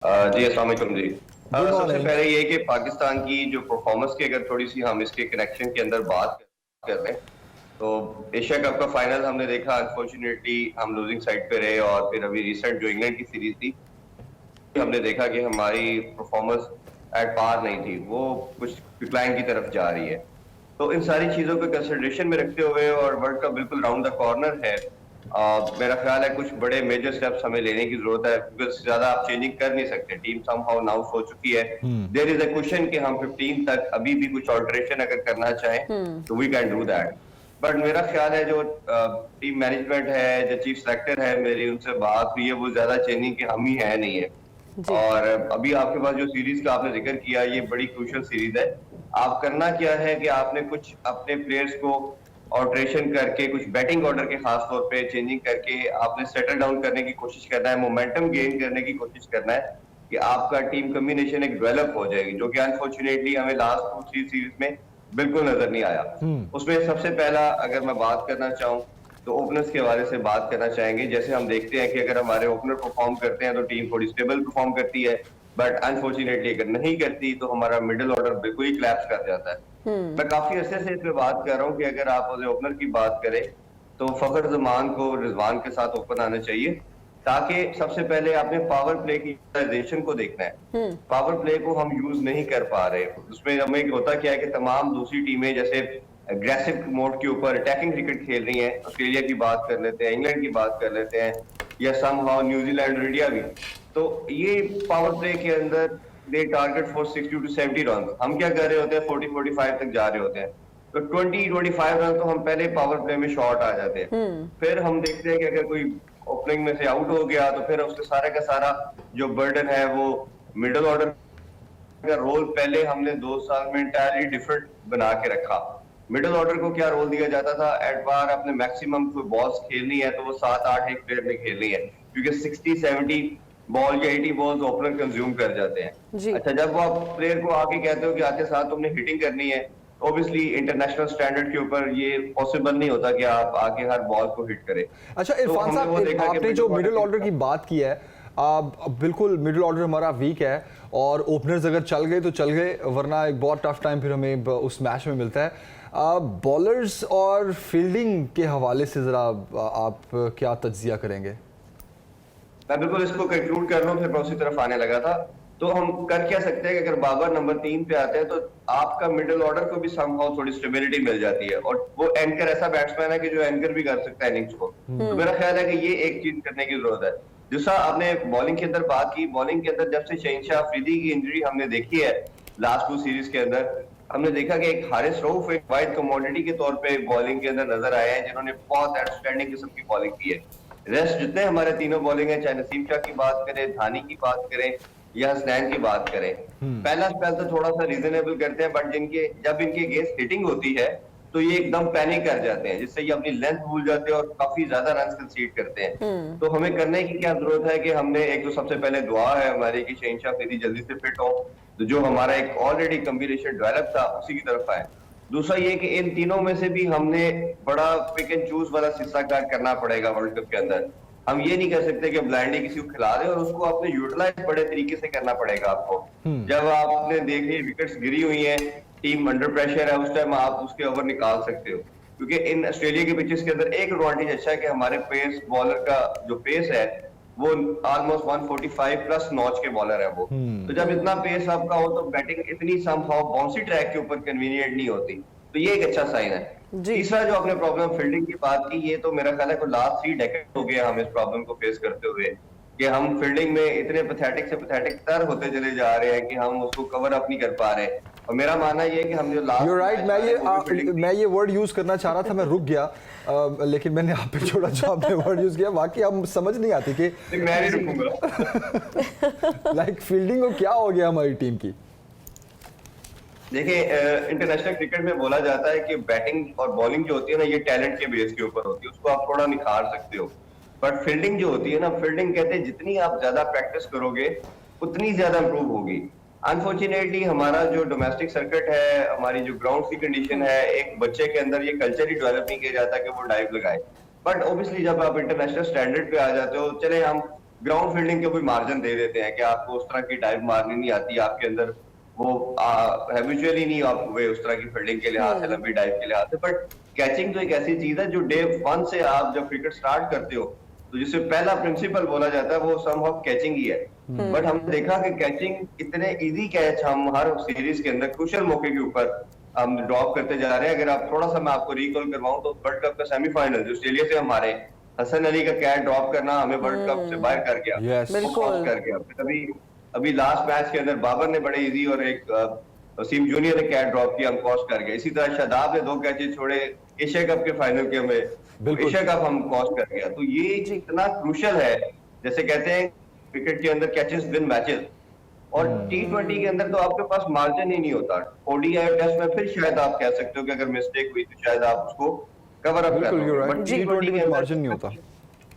जी अस्सलाम वालेकुम जी। गुड सबसे मॉर्निंग। पहले ये कि पाकिस्तान की जो परफॉर्मेंस की अगर थोड़ी सी हम इसके कनेक्शन के अंदर बात कर रहे हैं तो एशिया कप का फाइनल हमने देखा, अनफॉर्चुनेटली हम लूजिंग साइड पे रहे और फिर अभी रिसेंट जो इंग्लैंड की सीरीज थी हमने देखा कि हमारी परफॉर्मेंस एट पार नहीं थी, वो कुछ डिक्लाइन की तरफ जा रही है। तो इन सारी चीजों को कंसिडरेशन में रखते हुए और वर्ल्ड कप बिल्कुल राउंड द कॉर्नर है, मेरा ख्याल है कुछ बड़े मेजर स्टेप्स हमें लेने की जरूरत है क्योंकि ज्यादा आप चेंजिंग कर नहीं सकते। टीम समहाउ नाउ हो चुकी है। देयर इज अ क्वेश्चन कि हम 15 तक अभी भी कुछ ऑल्टरेशन अगर करना चाहें तो we can do that. But मेरा ख्याल है जो टीम मैनेजमेंट है, जो चीफ सेलेक्टर है, मेरी उनसे बात हुई है, वो ज्यादा चेंजिंग की हम ही है नहीं है। जी। और अभी आपके पास जो सीरीज का आपने जिक्र किया, ये बड़ी क्रूशियल सीरीज है। आप करना क्या है कि आपने कुछ अपने प्लेयर्स को ऑल्टरेशन करके, कुछ बैटिंग ऑर्डर के खास तौर पे चेंजिंग करके आपने सेटल डाउन करने की कोशिश करना है, मोमेंटम गेन करने की कोशिश करना है कि आपका टीम कॉम्बिनेशन एक डेवलप हो जाएगी, जो कि अनफॉर्चुनेटली हमें लास्ट 2-3 सीरीज में बिल्कुल नजर नहीं आया। उसमें सबसे पहला अगर मैं बात करना चाहूँ तो ओपनर्स के हवाले से बात करना चाहेंगे। जैसे हम देखते हैं कि अगर हमारे ओपनर परफॉर्म करते हैं तो टीम थोड़ी स्टेबल परफॉर्म करती है, बट अनफॉर्चुनेटली अगर नहीं करती तो हमारा मिडिल ऑर्डर बिल्कुल ही क्लैप्स कर जाता है। मैं काफी अरसे से इस पे बात कर रहा हूँ कि अगर आप ओपनर की बात करें तो फखर जमान को रिजवान के साथ ओपन आना चाहिए, ताकि सबसे पहले आपने पावर प्ले की यूटिलाइजेशन को देखना है। पावर प्ले को हम यूज नहीं कर पा रहे, उसमें हमें होता क्या है कि तमाम दूसरी टीमें जैसे अग्रेसिव मोड के ऊपर अटैकिंग क्रिकेट खेल रही हैं। ऑस्ट्रेलिया की बात कर लेते हैं, इंग्लैंड की बात कर लेते हैं, या समहाउ न्यूजीलैंड और इंडिया भी। तो ये पावर प्ले के अंदर they target for 60 to 70 run, हम क्या कर रहे होते हैं 40-45 तक जा रहे होते हैं। तो 20-25 रन तो हम पहले पावर प्ले में शॉर्ट आ जाते हैं। फिर हम देखते हैं कि अगर कोई ओपनिंग में से आउट हो गया तो फिर उसके सारे का सारा जो बर्डन है वो मिडिल ऑर्डर का रोल पहले हमने 2 साल में इंटायरली डिफरेंट बना के रखा। मिडिल ऑर्डर को क्या रोल दिया जाता था, एट बार अपने मैक्सिमम कोई बॉल्स खेलनी है तो वो 7-8 एक प्लेयर ने खेलनी है, क्योंकि 60-70 बॉल या 80 बॉल्स ओपनर कंज्यूम कर जाते हैं। जी। अच्छा, जब वो आप प्लेयर को आके कहते हो कि आते साथ तुमने हिटिंग करनी है, ऑब्वियसली इंटरनेशनल स्टैंडर्ड के ऊपर ये पॉसिबल नहीं होता कि आप आके हर बॉल को हिट करें। अच्छा तो इरफान हमने वो साहब, देखा कि आपने जो मिडिल ऑर्डर की बात की है, बिल्कुल मिडिल ऑर्डर हमारा वीक है और ओपनर्स अगर चल गए तो चल गए, वरना एक बहुत टफ टाइम फिर हमें उस मैच में मिलता है। बॉलर्स और फील्डिंग के हवाले से ज़रा आप क्या तज्जिया करेंगे? मैं बिल्कुल इसको कंक्लूड कर रहा हूँ, फिर मैं उसी तरफ आने लगा था। तो हम कर क्या सकते हैं कि अगर बाबर नंबर 3 पे आते हैं तो आपका मिडिल ऑर्डर को भी समहाउ थोड़ी स्टेबिलिटी मिल जाती है, और वो एंकर ऐसा बैट्समैन है कि जो एंकर भी कर सकता है इनिंग्स को। तो मेरा ख्याल है कि ये एक चीज करने की जरूरत है। दूसरा, आपने बॉलिंग के अंदर बात की, बॉलिंग के अंदर जब से शहनशाह अफरीदी की इंजरी हमने देखी है लास्ट 2 सीरीज के अंदर, हमने देखा कि एक हारिस रऊफ एक वाइड कमोडिटी के तौर पे बॉलिंग के अंदर नजर आए हैं, जिन्होंने बहुत आउटस्टैंडिंग किस्म की बॉलिंग की है। रेस्ट जितने हमारे तीनों बॉलिंग है, चाहे नसीम शाह की बात करें, धानी की बात करें या हसनैन की बात करें, पहला स्पेल तो थोड़ा सा रीजनेबल करते हैं, बट जब इनके अगेंस्ट हिटिंग होती है तो ये एकदम पैनिक कर जाते हैं, जिससे ये अपनी लेंथ भूल जाते हैं और काफी ज्यादा रन कंसीड करते हैं। तो हमें करने की क्या जरूरत है कि हमने एक तो सबसे पहले दुआ है हमारी कि शहनशाह अफरीदी जल्दी से फिट हो, तो जो हमारा एक ऑलरेडी कॉम्बिनेशन डेवलप था उसी की तरफ आए। दूसरा ये कि इन तीनों में से भी हमने बड़ा पिक एंड चूज वाला हिस्सा करना पड़ेगा वर्ल्ड कप के अंदर। हम ये नहीं कर सकते कि ब्लाइंडली किसी को खिला रहे और उसको आपने यूटिलाइज बड़े तरीके से करना पड़ेगा आपको। जब आपने देख ली विकेट्स गिरी हुई हैं, टीम अंडर प्रेशर है, उस टाइम आप उसके ओवर निकाल सकते हो, क्योंकि इन ऑस्ट्रेलिया के पिचेस के अंदर एक एडवांटेज अच्छा है कि हमारे पेस बॉलर का जो पेस है वो ऑलमोस्ट 145 प्लस नॉच के बॉलर है वो। तो जब इतना पेस आपका हो तो बैटिंग इतनी समहाउ बाउंसी ट्रैक के ऊपर कन्वीनियंट नहीं होती, तो ये एक अच्छा साइन है। तीसरा जो आपने प्रॉब्लम फील्डिंग की बात की, ये तो मेरा ख्याल है कि लास्ट 3 डेकेड हो गया हम इस प्रॉब्लम को फेस करते हुए, कि हम फील्डिंग में इतने पैथेटिक से पैथेटिक तर होते चले जा रहे हैं कि हम उसको कवर अप नहीं कर पा रहे। और मेरा मानना ये है कि हम जो लास्ट You're right, मैं ये वर्ड यूज करना चाह रहा था, मैं रुक गया, लेकिन मैंने आप पे छोड़ा जो आपने वर्ड यूज किया, वाकई हम समझ नहीं आती कि मैं नहीं रुकूंगा। लाइक फील्डिंग को क्या हो गया हमारी टीम की। देखिए, इंटरनेशनल क्रिकेट में बोला जाता है कि बैटिंग और बॉलिंग जो होती है ना, ये टैलेंट के बेस के ऊपर होती है, उसको आप थोड़ा निखार सकते हो। बट फील्डिंग जो होती है ना, फील्डिंग कहते हैं जितनी आप ज्यादा प्रैक्टिस करोगे उतनी ज्यादा इंप्रूव होगी। अनफॉर्चुनेटली हमारा जो डोमेस्टिक सर्किट है, हमारी जो ग्राउंड की कंडीशन है, एक बच्चे के अंदर ये कल्चर ही डेवलप नहीं किया जाता कि वो डाइव लगाए। बट ऑब्वियसली जब आप इंटरनेशनल स्टैंडर्ड पे आ जाते हो, चले हम ग्राउंड फील्डिंग के कोई मार्जिन दे देते हैं कि आपको उस तरह की डाइव मारनी नहीं आती, आपके अंदर वो हैबिचुअली नहीं आप हुए उस तरह की फील्डिंग के लिहाज से, लंबी डाइव के लिहाज से। बट कैचिंग तो एक ऐसी चीज है जो डे वन से आप जब क्रिकेट स्टार्ट करते हो तो जिससे पहला प्रिंसिपल बोला जाता है वो समहाउ कैचिंग ही है। बट हमने देखा कि कैचिंग इतने इजी कैच हम हर सीरीज के अंदर क्रूशियल मौके के ऊपर हम ड्रॉप करते जा रहे हैं। अगर आप थोड़ा सा मैं आपको रिकॉल करवाऊं तो वर्ल्ड कप का सेमीफाइनल जो ऑस्ट्रेलिया से हमारे हसन अली का कैच ड्रॉप करना हमें वर्ल्ड कप से बाहर कर गया, Yes. बिल्कुल। कर गया। अभी अभी लास्ट मैच के अंदर बाबर ने बड़े इजी और एक वसीम जूनियर ने कैच ड्रॉप किया, हम कॉस्ट कर गए। इसी तरह शादाब ने 2 कैचेस छोड़े एशिया कप के फाइनल के में, बिल्कुल। एशिया कप हम कॉस्ट कर गया। तो ये इतना क्रूशियल है, जैसे कहते हैं क्रिकेट के अंदर कैचेस विन मैचेस, और T20 के अंदर तो आपके पास मार्जिन ही नहीं होता। ओडीआई टेस्ट में फिर शायद आप कह सकते हो कि अगर मिस्टेक हुई तो शायद आप उसको कवर अप कर बिल्कुल लोगे। you're right. But T20 में मार्जिन नहीं होता।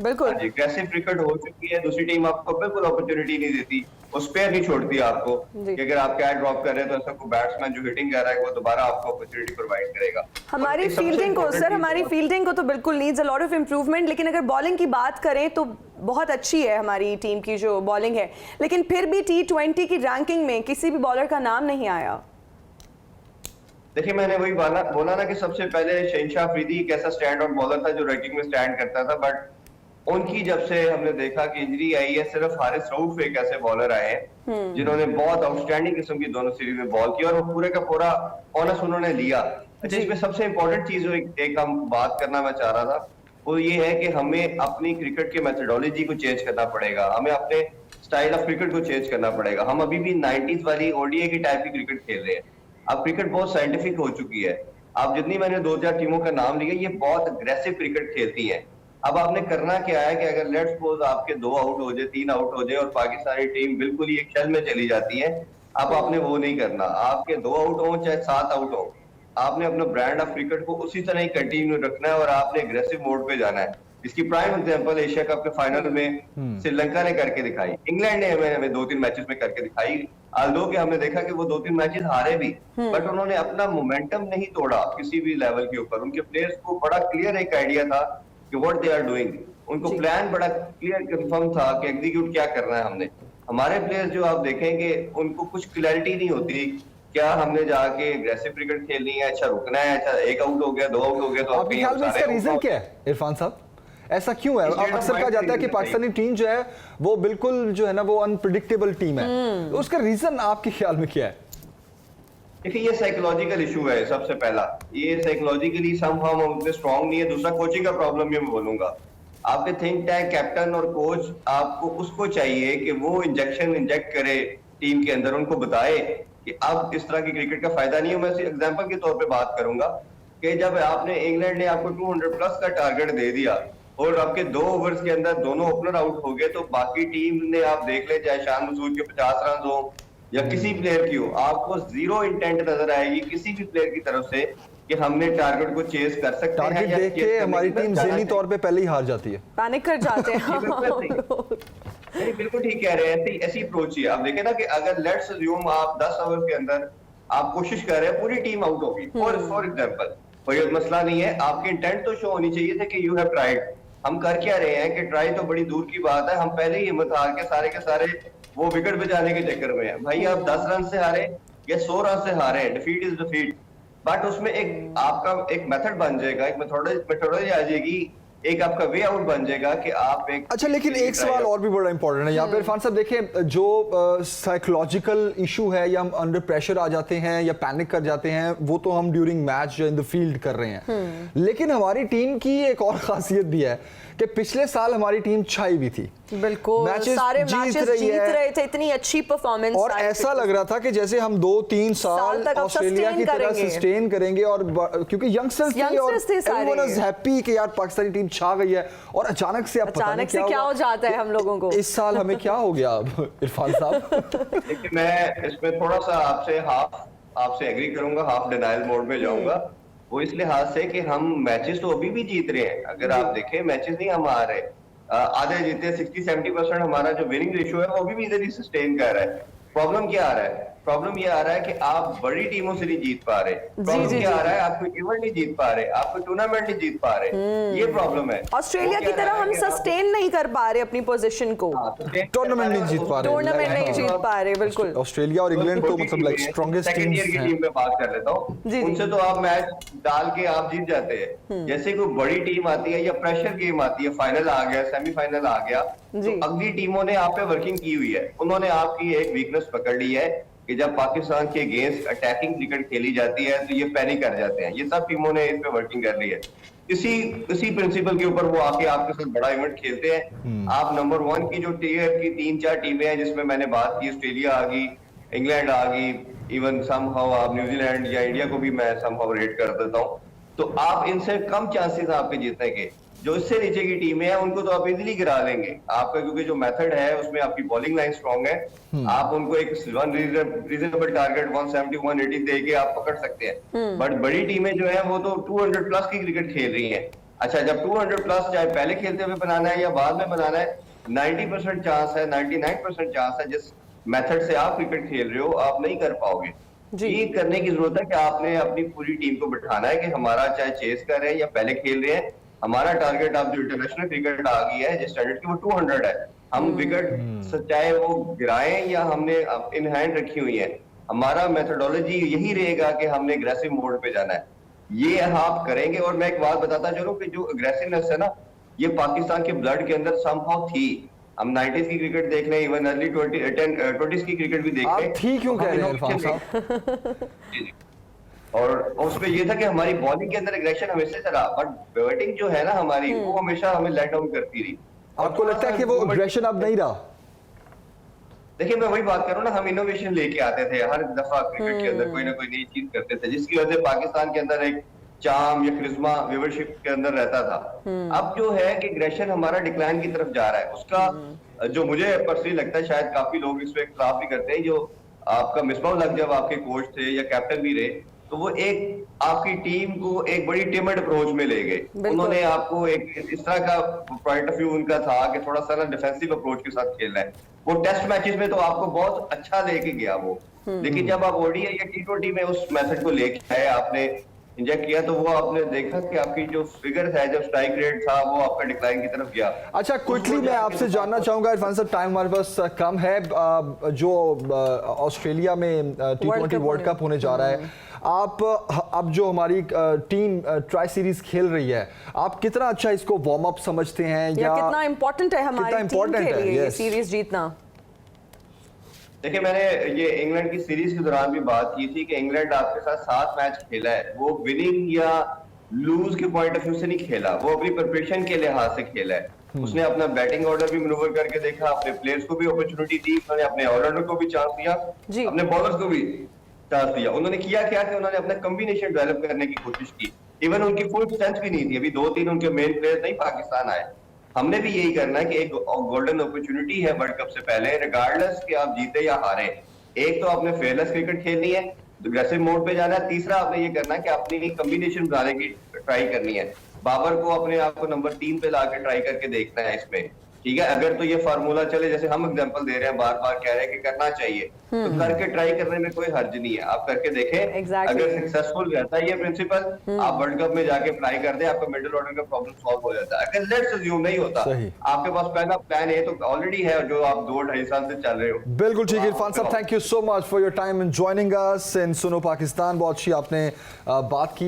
बिल्कुल। एग्रेसिव क्रिकेट हो चुकी है, दूसरी टीम आपको बिल्कुल अपॉर्चुनिटी नहीं देती, वो स्पेयर नहीं छोड़ती आपको जी। कि अगर आप कैच ड्रॉप कर रहे हैं तो ऐसा कोई बैट्समैन जो हिटिंग कर रहा है वो दोबारा आपको अपॉर्चुनिटी प्रोवाइड करेगा। हमारी और एक सबसे फील्डिंग को important सर, चीज़ हमारी और- फील्डिंग को तो बिल्कुल needs a lot of improvement, लेकिन अगर बॉलिंग की बात करें तो बहुत अच्छी है हमारी टीम की जो बॉलिंग है, लेकिन फिर भी T20 की रैंकिंग में किसी भी बॉलर का नाम नहीं आया। देखिए मैंने वही बोला ना कि सबसे पहले शहनशाह अफरीदी एक ऐसा स्टैंड आउट बॉलर था जो रैंकिंग में स्टैंड करता था, बट उनकी जब से हमने देखा कि इंजरी आई है, सिर्फ हारिस रऊफ एक ऐसे बॉलर आए हैं जिन्होंने बहुत आउटस्टैंडिंग किस्म की दोनों सीरीज में बॉल किया और वो पूरे का पूरा ऑनर्स उन्होंने लिया। अच्छा, इसमें सबसे इंपॉर्टेंट चीज जो एक हम बात करना मैं चाह रहा था वो ये है कि हमें अपनी क्रिकेट की मेथोडोलॉजी को चेंज करना पड़ेगा, हमें अपने स्टाइल ऑफ क्रिकेट को चेंज करना पड़ेगा। हम अभी भी 90s वाली ओडीआई की टाइप की क्रिकेट खेल रहे हैं। अब क्रिकेट बहुत साइंटिफिक हो चुकी है। अब जितनी मैंने 2-4 टीमों का नाम लिया, ये बहुत अग्रेसिव क्रिकेट खेलती हैं। अब आपने करना क्या है कि अगर लेट्स सपोज आपके 2 आउट हो जाए, 3 आउट हो जाए और पाकिस्तानी टीम बिल्कुल ही एक शेल में चली जाती है, अब आपने वो नहीं करना। आपके 2 आउट हो चाहे 7 आउट हो, आपने अपना ब्रांड ऑफ क्रिकेट को उसी तरह ही कंटिन्यू रखना है और आपने एग्रेसिव मोड पे जाना है। इसकी प्राइम एग्जांपल एशिया कप के फाइनल में श्रीलंका ने करके दिखाई, इंग्लैंड ने हमें 2-3 मैचेस में करके दिखाई। आल्दो कि हमने देखा कि वो 2-3 मैचेस हारे भी, बट उन्होंने अपना मोमेंटम नहीं तोड़ा किसी भी लेवल के ऊपर। उनके प्लेयर्स को बड़ा क्लियर एक आइडिया था कि व्हाट दे आर डूइंग, उनको प्लान बड़ा क्लियर कंफर्म था कि एग्जीक्यूट क्या करना है हमने। हमारे प्लेयर्स जो आप देखेंगे उनको कुछ क्लैरिटी नहीं होती, क्या हमने जाके एग्रेसिव क्रिकेट खेलनी है, अच्छा रुकना है, अच्छा 1 आउट हो गया 2 आउट हो गया तो आपके ख्याल में इसका रीजन क्या है इरफान साहब? ऐसा क्यों है? अब अक्सर कहा जाता है कि पाकिस्तानी टीम जो है वो बिल्कुल जो है ना वो अनप्रिडिक्टेबल टीम है, तो उसका रीजन आपके ख्याल में क्या है? देखिए ये साइकोलॉजिकल इशू है। सबसे पहला ये साइकोलॉजिकली समहाउ हम उतने स्ट्रांग नहीं है। दूसरा कोचिंग का प्रॉब्लम भी मैं बोलूंगा। आपके थिंक टैंक कैप्टन और कोच आपको उसको चाहिए कि वो इंजेक्शन इंजेक्ट करे टीम के अंदर, उनको बताए कि अब इस तरह की क्रिकेट का फायदा नहीं है। मैं एग्जांपल के तौर पे बात करूंगा कि जब आपने इंग्लैंड ने आपको 200 प्लस का टारगेट दे दिया और आपके 2 ओवर्स के अंदर दोनों ओपनर आउट हो गए, तो बाकी टीम ने आप देख ले, चाहे शान मसूद के 50 रन हो या किसी प्लेयर की हो, आपको जीरो इंटेंट नजर आएगी किसी भी प्लेयर की तरफ से कि हमने टारगेट को चेज कर सकते हैं। टारगेट या देख chase के करने हमारी की टीम जाना ज़हनी तौर पे पहले ही हार जाती है, पैनिक कर जाते हैं हम लोग। नहीं, बिल्कुल ठीक कह रहे हैं। ऐसी अप्रोच ही है। आप देखें ना कि अगर लेट्स अज्यूम आप 10 ओवर के अंदर आप कोशिश कर रहे हैं, पूरी टीम आउट होगी फॉर एग्जांपल, कोई मसला नहीं है, आपकी इंटेंट तो शो होनी चाहिए था कि यू हैव ट्राइड। हम कर क्या रहे हैं कि ट्राई तो बड़ी दूर की बात है, हम पहले ही हिम्मत हार के सारे वो विकेट बचाने के चक्कर में है। भाई आप 10 रन से हारे या 100 रन से हारे, डिफीट इज डिफीट। बट उसमें एक आपका एक मेथड बन जाएगा, एक मेथोडोलॉजी आ जाएगी, एक आपका वे आउट बन जाएगा कि आप एक अच्छा। लेकिन एक सवाल और भी बड़ा इंपॉर्टेंट है यहाँ पे इरफान साहब, देखें जो साइकोलॉजिकल इशू है या हम अंडर प्रेशर आ जाते हैं या पैनिक कर जाते हैं, वो तो हम during match in the field कर रहे हैं, लेकिन हमारी टीम की एक और खासियत भी है कि पिछले साल हमारी टीम छाई भी थी, बिल्कुल सारे मैचेस जीत रहे थे, इतनी अच्छी परफॉर्मेंस, और ऐसा लग रहा था कि जैसे हम 2-3 साल तक ऑस्ट्रेलिया की तरह सस्टेन करेंगे, और क्योंकि यंगस्टर्स थे और एवरीवन वाज हैप्पी कि यार पाकिस्तानी टीम छा गई है, और अचानक से अब पता नहीं क्या हो जाता है हम लोगों को। इस साल हमें क्या हो गया अब इरफान साहब? देखिए मैं इसमें थोड़ा सा आपसे एग्री करूंगा, हाफ डिनाइल मोड में जाऊंगा। वो इस लिहाज से कि हम मैचेस तो अभी भी जीत रहे हैं। अगर आप देखें मैचेस नहीं हम हार रहे, आधे जीते 60-70% हमारा जो विनिंग रेशियो है वो अभी भी इधर ही सस्टेन कर रहा है। प्रॉब्लम क्या आ रहा है प्रॉब्लम ये आ रहा है कि आप बड़ी टीमों से नहीं जीत पा रहे। प्रॉब्लम जी, क्या जी। आ रहा है, आप कोई इवेंट नहीं जीत पा रहे, आप कोई टूर्नामेंट नहीं जीत पा रहे, ये प्रॉब्लम है। ऑस्ट्रेलिया वो की क्या तरह है हम कि आप- सस्टेन नहीं कर पा रहे अपनी पोजीशन को, हाँ, तो टूर्नामेंट नहीं जीत पा रहे। टूर्नामेंट नहीं जीत पा रहे, बिल्कुल। ऑस्ट्रेलिया और इंग्लैंड तो मतलब like strongest second teams year की हैं। टीम में बात कर लेता हूँ, जी, जी। उनसे तो आप मैच डाल के आप जीत जाते हैं। जैसे कोई बड़ी टीम आती है या प्रेशर गेम आती है, फाइनल आ गया, सेमीफाइनल आ गया, जी। तो अगली टीमों ने आप पे वर्किंग की हुई है, उन्होंने आपकी एक वीकनेस पकड़ ली है कि जब पाकिस्तान के अगेंस्ट अटैकिंग क्रिकेट खेली जाती है तो ये पैनिक कर जाते हैं। ये सब टीमों ने इस पे वर्किंग कर ली है। इसी प्रिंसिपल के ऊपर वो आके आपके साथ बड़ा इवेंट खेलते हैं। आप नंबर 1 की जो टीयर की 3-4 टीमें हैं, जिसमें मैंने बात की, ऑस्ट्रेलिया आ गई, इंग्लैंड आ गई, इवन समहाउ आप न्यूजीलैंड या इंडिया को भी मैं समहाउ रेट कर देता हूँ, तो आप इनसे कम चांसेस आपके जीतने के। जो इससे नीचे की टीमें हैं उनको तो आप इजीली गिरा लेंगे आपका, क्योंकि जो मेथड है उसमें आपकी बॉलिंग लाइन स्ट्रांग है। आप उनको एक रीजनेबल टारगेट 170 180 दे के आप पकड़ सकते हैं। बट बड़ी टीमें जो है वो तो 200 प्लस की क्रिकेट खेल रही हैं। अच्छा, जब 200 प्लस चाहे पहले खेलते हुए बनाना है या बाद में बनाना है, 90% चांस है, 99% चांस है जिस मेथड से आप क्रिकेट खेल रहे हो आप नहीं कर पाओगे। जी। ये करने की जरूरत है कि आपने अपनी पूरी टीम को बिठाना है कि हमारा चाहे चेस कर रहे हैं या पहले खेल रहे हैं, हमारा टारगेट आप जो इंटरनेशनल क्रिकेट आ गई है जिस स्टैंडर्ड की वो 200 है। हम विकेट चाहे वो गिराएं या हमने इन हैंड रखी हुई है, हमारा मेथोडोलॉजी यही रहेगा कि हमने अग्रेसिव मोड पे जाना है। ये आप करेंगे। और मैं एक बात बताता चलूं कि जो अग्रेसिवनेस है ना, ये पाकिस्तान के ब्लड के अंदर समहाउ थी। हम 90s की क्रिकेट देख लें, इवन अर्ली 20s की क्रिकेट भी देख आप लें, थी क्यों तो कह हम रहे हैं इरफान innovation साहब? जी, जी। और उसमें ये था कि हमारी बॉलिंग के अंदर एग्रेशन हमेशा चला, बट बैटिंग जो है ना हमारी, वो हमेशा हमें लेट डाउन करती रही। और आपको थोड़ा लगता है सा कि वो improvement- एग्रेशन अब नहीं रहा? देखिए, मैं वही बात कर रहा हूँ ना, हम इनोवेशन लेके आते थे हर दफा क्रिकेट के अंदर, कोई ना कोई नई चीज करते थे, जिसकी वजह से पाकिस्तान के अंदर एक चार्म या क्रिज्मा व्यूवरशिप के अंदर रहता था। अब जो है कि एग्रेशन हमारा डिक्लाइन की तरफ जा रहा है। उसका जो मुझे पर्सनली लगता है, शायद काफी लोग इस पे इख्तिलाफ भी करते हैं, जो आपका मिसबाह लग जब आपके कोच थे या कैप्टन भी रहे, तो वो एक आपकी टीम को एक बड़ी टिमिड अप्रोच में ले गए। उन्होंने आपको एक इस तरह का पॉइंट ऑफ व्यू उनका था कि थोड़ा सा ना डिफेंसिव अप्रोच के साथ खेलना है। वो टेस्ट मैचेस में तो आपको बहुत अच्छा लेके गया वो, लेकिन जब आप ओडीआई या टी20 में उस मेथड को लेके आए, आपने इंजेक्ट किया, तो वो आपने देखा कि आपकी जो फिगर है, जो स्ट्राइक रेट था, वो आपका डिक्लाइन की तरफ गया। अच्छा, क्विकली मैं आपसे जानना चाहूंगा इरफान साहब, टाइम हमारे पास कम है, जो ऑस्ट्रेलिया में T20 वर्ल्ड कप होने जा रहा है, आप अब जो हमारी टीम ट्राई सीरीज खेल रही है, आप कितना अच्छा इसको वार्म अप समझते हैं या कितना इंपॉर्टेंट है हमारी टीम के लिए ये सीरीज जीतना? देखिए, मैंने ये इंग्लैंड की सीरीज के दौरान भी बात की थी कि इंग्लैंड आपके साथ 7 मैच खेला है, वो विनिंग या लूज के पॉइंट ऑफ व्यू से नहीं खेला, वो अपनी प्रिपरेशन के लिहाज से खेला है। उसने अपना बैटिंग ऑर्डर भी मैनूवर करके देखा, अपने प्लेयर्स को भी अपॉर्चुनिटी दी, उन्होंने अपने ऑलराउंडर को भी चांस दिया, अपने बॉलर्स को भी चांस दिया। उन्होंने किया क्या कि उन्होंने अपना कॉम्बिनेशन डेवलप करने की कोशिश की। इवन उनकी फुल स्ट्रेंथ भी नहीं थी, अभी 2-3 उनके मेन प्लेयर नहीं पाकिस्तान आए। हमने भी यही करना है कि एक गोल्डन अपॉर्चुनिटी है वर्ल्ड कप से पहले, रिगार्डलेस कि आप जीते या हारे, एक तो आपने फेयरलेस क्रिकेट खेलनी है, अग्रेसिव मोड पे जाना है, तीसरा आपने ये करना है कि अपनी कॉम्बिनेशन बनाने की ट्राई करनी है। बाबर को अपने आप को नंबर 3 पे लाके ट्राई करके देखना है इसमें, ठीक है। अगर तो ये फार्मूला चले, जैसे हम एग्जांपल दे रहे हैं, बार बार कह रहे हैं कि करना चाहिए, तो करके ट्राई करने में कोई हर्ज नहीं है, आप करके देखें। Exactly. अगर सक्सेसफुल रहता है ये प्रिंसिपल, आप वर्ल्ड कप में जाके अप्लाई कर दें, आपका मिडिल ऑर्डर का प्रॉब्लम सॉल्व हो जाता है। अगर लेट्स अज्यूम नहीं होता, आपके पास पहला प्लान ए तो ऑलरेडी है, जो आप 2-2.5 साल से चल रहे हो। बिल्कुल ठीक है इरफान साहब, thank you so much for your time in joining us in Suno Pakistan. बहुत अच्छी आपने बात की।